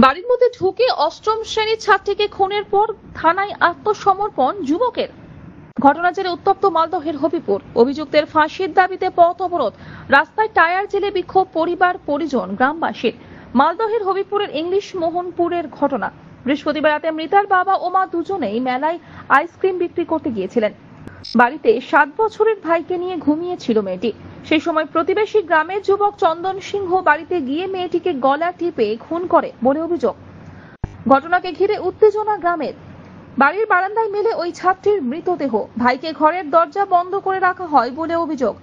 বাড়ির মধ্যে ঢুকে অষ্টম শ্রেণীর ছাত্রীকে খুনের পর থানায় আত্মসমর্পণ যুবকের। ঘটনা জেরে উত্তপ্ত মালদহের হবিপুর। অভিযুক্তের ফাঁসির দাবিতে পথ অবরোধ, রাস্তায় টায়ার জেলে বিক্ষোভ পরিবার পরিজন গ্রামবাসীর। মালদহের হবিপুরের ইংলিশ মোহনপুরের ঘটনা। বৃহস্পতিবার রাতে মৃতার বাবা ও মা দুজনেই মেলায় আইসক্রিম বিক্রি করতে গিয়েছিলেন। বাড়িতে 7 বছরের ভাইকে নিয়ে ঘুমিয়েছিল মেয়েটি। সেই সময় প্রতিবেশী গ্রামের যুবক চন্দন সিংহ বাড়িতে গিয়ে মেয়েটিকে গলা টিপে খুন করে বলে অভিযোগ। ঘটনাকে ঘিরে উত্তেজনা গ্রামের। বাড়ির বারান্দায় মেলে ওই ছাত্রীর মৃতদেহ। ভাইকে ঘরের দরজা বন্ধ করে রাখা হয় বলে অভিযোগ।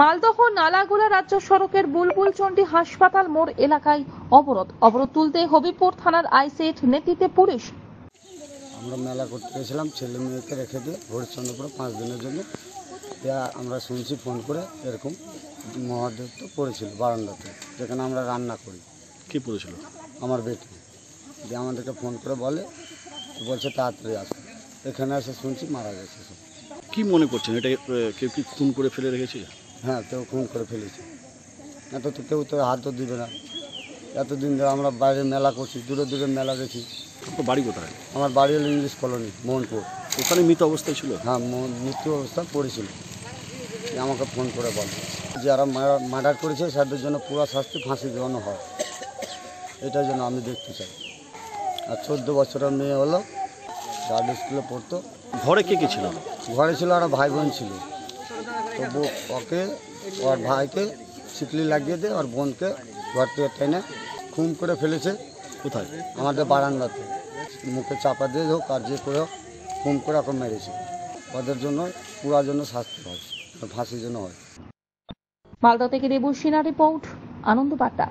মালদহ নালাগোলা রাজ্য সড়কের বুলবুলচন্ডী হাসপাতাল মোড় এলাকায় অবরোধ তুলতে হবিপুর থানার আইসেট নেতৃত্বে পুলিশ। আমরা মেলা করতে গেছিলাম, ছেলে মেয়েকে রেখে দিয়ে হরিশ্চন্দ্রপুরে 5 দিনের জন্য। আমরা শুনছি ফোন করে এরকম মহাদেব তো পড়েছিল বারান্দাতে, যেখানে আমরা রান্না করি। কি পড়েছিল? আমার বেটি। দিয়ে আমাদেরকে ফোন করে বলছে তাড়াতাড়ি আসুন। এখানে এসে শুনছি মারা গেছে। কি মনে করছেন, এটা কেউ কি খুন করে ফেলে রেখেছে? হ্যাঁ, কেউ খুন করে ফেলেছে। এত তো কেউ তো হাতও দিবে না। এতদিন ধরে আমরা বাইরে মেলা করছি, দূরে দূরে মেলা গেছি। আপনার বাড়ি কোথায়? আমার বাড়ি হলো ইংলিশ কলোনি, মোহনপুর। ওখানে মৃত অবস্থায় ছিল? হ্যাঁ, মৃত্যু অবস্থা পড়েছিল। আমাকে ফোন করে বলে যারা মার্ডার করেছে তাদের জন্য পুরো শাস্তি ফাঁসি দেওয়ানো হয়। এটার জন্য আমি দেখতে চাই। আর 14 বছরের মেয়ে হলো, গার্ড স্কুলে পড়তো। ঘরে কে কে ছিল? ঘরে ছিল আর ভাই বোন ছিল। তবু ওর ভাইকে শিকলি লাগিয়ে দিয়ে ওর বোনকে ঘর থেকে টেনে খুন করে ফেলেছে। কোথায়? আমাদের বারান্দাতে মুখে চাপা দিয়ে হোক আর যে করে হোক খুন করে এখন মেরেছে। ওদের জন্য পুরার জন্য শাস্তি হয়, ফাঁসির জন্য হয়। মালদহ থেকে দেবুসিনা রিপোর্ট, আনন্দ বার্তা।